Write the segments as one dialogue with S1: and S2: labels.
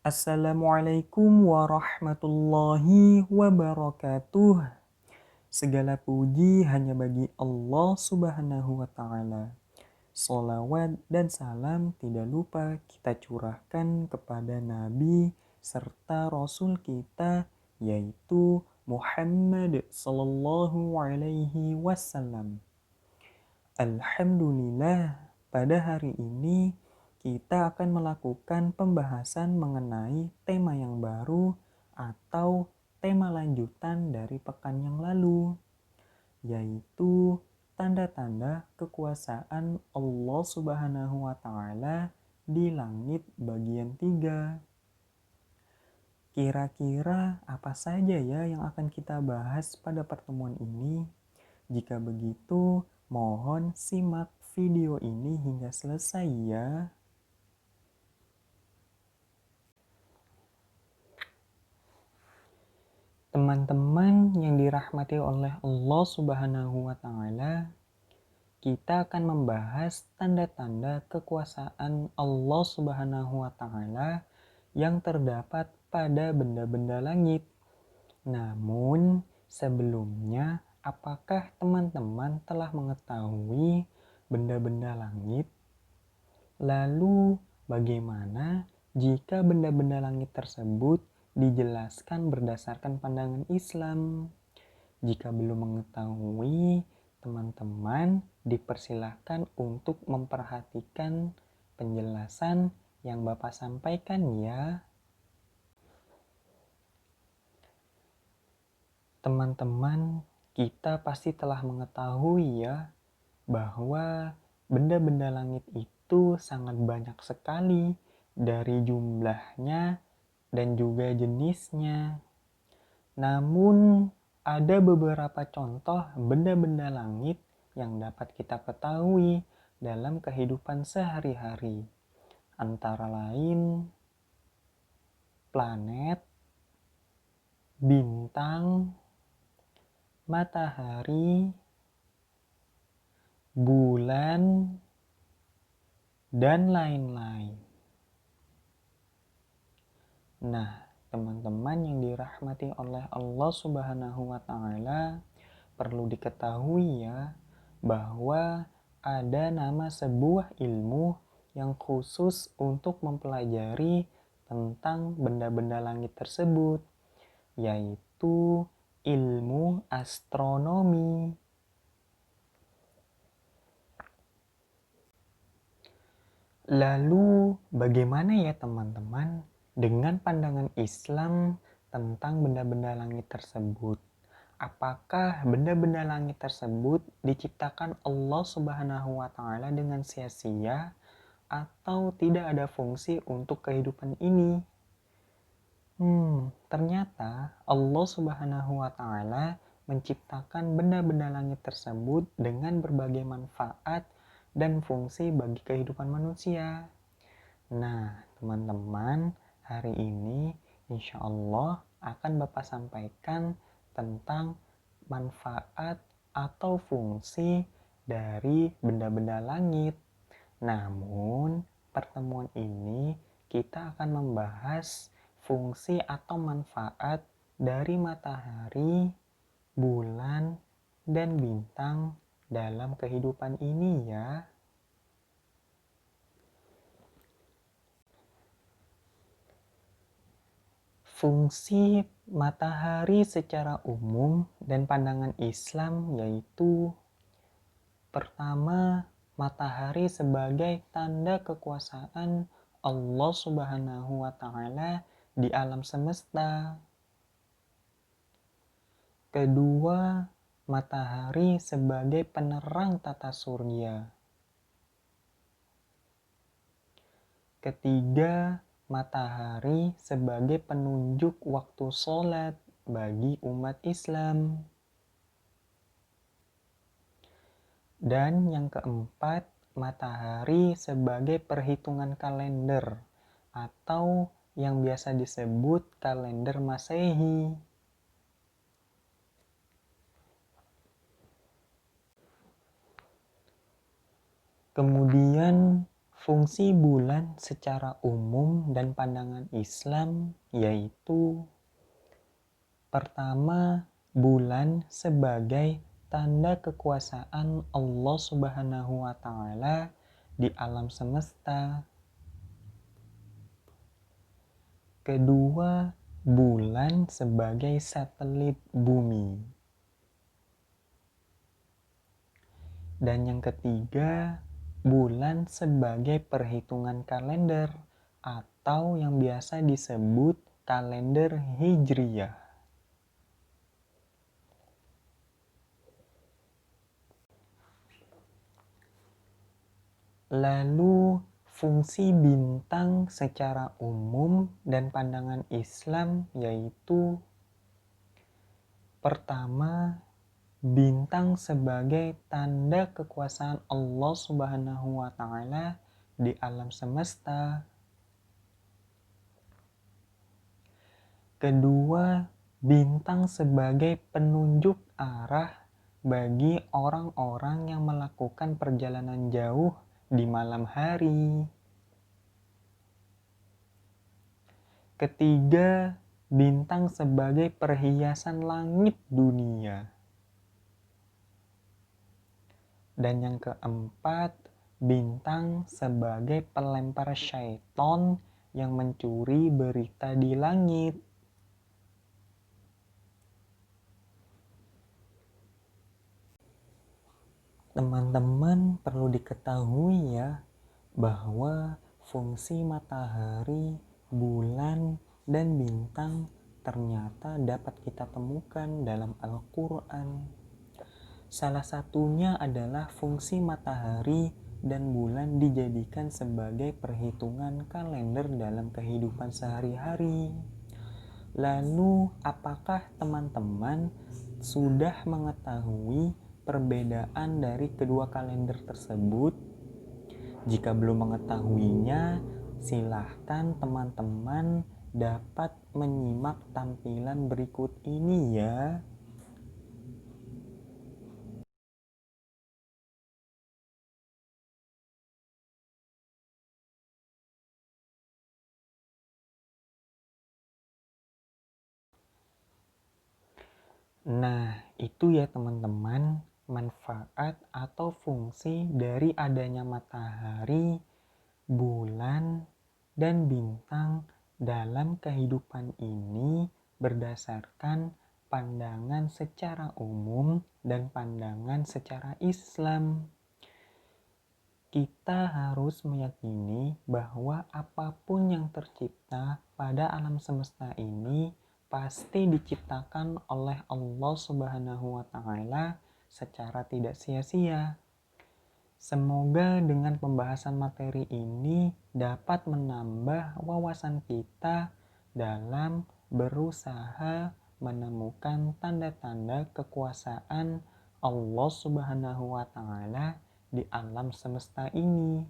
S1: Assalamualaikum warahmatullahi wabarakatuh. Segala puji hanya bagi Allah Subhanahu wa Ta'ala. Salawat dan salam tidak lupa kita curahkan kepada Nabi serta Rasul kita, yaitu Muhammad Sallallahu Alaihi Wasallam. Alhamdulillah, pada hari ini kita akan melakukan pembahasan mengenai tema yang baru atau tema lanjutan dari pekan yang lalu, yaitu tanda-tanda kekuasaan Allah Subhanahu wa Ta'ala di langit bagian 3. Kira-kira apa saja ya yang akan kita bahas pada pertemuan ini? Jika begitu, mohon simak video ini hingga selesai ya. Teman-teman yang dirahmati oleh Allah Subhanahu wa Ta'ala, kita akan membahas tanda-tanda kekuasaan Allah Subhanahu wa Ta'ala yang terdapat pada benda-benda langit. Namun, sebelumnya, apakah teman-teman telah mengetahui benda-benda langit? Lalu, bagaimana jika benda-benda langit tersebut dijelaskan berdasarkan pandangan Islam? Jika belum mengetahui, teman-teman dipersilahkan untuk memperhatikan penjelasan yang Bapak sampaikan ya. Teman-teman, kita pasti telah mengetahui ya bahwa benda-benda langit itu sangat banyak sekali dari jumlahnya dan juga jenisnya. Namun, ada beberapa contoh benda-benda langit yang dapat kita ketahui dalam kehidupan sehari-hari. Antara lain, planet, bintang, matahari, bulan, dan lain-lain. Nah, teman-teman yang dirahmati oleh Allah Subhanahu wa Ta'ala, perlu diketahui ya bahwa ada nama sebuah ilmu yang khusus untuk mempelajari tentang benda-benda langit tersebut, yaitu ilmu astronomi. Lalu bagaimana ya teman-teman dengan pandangan Islam tentang benda-benda langit tersebut? Apakah benda-benda langit tersebut diciptakan Allah Subhanahu wa Ta'ala dengan sia-sia atau tidak ada fungsi untuk kehidupan ini? Ternyata Allah Subhanahu wa Ta'ala menciptakan benda-benda langit tersebut dengan berbagai manfaat dan fungsi bagi kehidupan manusia. Nah, teman-teman, hari ini insya Allah akan Bapak sampaikan tentang manfaat atau fungsi dari benda-benda langit. Namun, pertemuan ini kita akan membahas fungsi atau manfaat dari matahari, bulan, dan bintang dalam kehidupan ini ya. Fungsi matahari secara umum dan pandangan Islam yaitu: pertama, matahari sebagai tanda kekuasaan Allah Subhanahu wa Ta'ala di alam semesta. Kedua, matahari sebagai penerang tata surya. Ketiga, matahari sebagai penunjuk waktu sholat bagi umat Islam. Dan yang keempat, matahari sebagai perhitungan kalender atau yang biasa disebut kalender Masehi. Kemudian Fungsi bulan secara umum dan pandangan Islam yaitu: pertama, bulan sebagai tanda kekuasaan Allah Subhanahu wa Ta'ala di alam semesta. Kedua, bulan sebagai satelit bumi. Dan yang ketiga, bulan sebagai perhitungan kalender atau yang biasa disebut kalender Hijriyah. Lalu, fungsi bintang secara umum dan pandangan Islam yaitu: pertama, bintang sebagai tanda kekuasaan Allah Subhanahu wa Ta'ala di alam semesta. Kedua, bintang sebagai penunjuk arah bagi orang-orang yang melakukan perjalanan jauh di malam hari. Ketiga, bintang sebagai perhiasan langit dunia. Dan yang keempat, bintang sebagai pelempar syaitan yang mencuri berita di langit. Teman-teman perlu diketahui ya, bahwa fungsi matahari, bulan, dan bintang ternyata dapat kita temukan dalam Al-Quran. Salah satunya adalah fungsi matahari dan bulan dijadikan sebagai perhitungan kalender dalam kehidupan sehari-hari. Lalu, apakah teman-teman sudah mengetahui perbedaan dari kedua kalender tersebut? Jika belum mengetahuinya, silahkan teman-teman dapat menyimak tampilan berikut ini ya. Nah, itu ya teman-teman, manfaat atau fungsi dari adanya matahari, bulan, dan bintang dalam kehidupan ini berdasarkan pandangan secara umum dan pandangan secara Islam. Kita harus meyakini bahwa apapun yang tercipta pada alam semesta ini pasti diciptakan oleh Allah Subhanahu wa Ta'ala secara tidak sia-sia. Semoga dengan pembahasan materi ini dapat menambah wawasan kita dalam berusaha menemukan tanda-tanda kekuasaan Allah Subhanahu wa Ta'ala di alam semesta ini.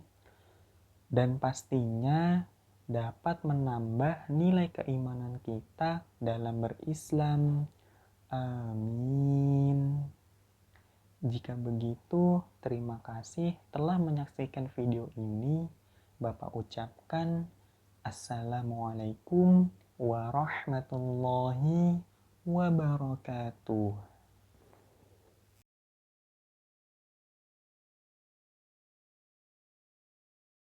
S1: Dan pastinya dapat menambah nilai keimanan kita dalam berislam. Amin. Jika begitu, terima kasih telah menyaksikan video ini. Bapak ucapkan Assalamualaikum warahmatullahi wabarakatuh.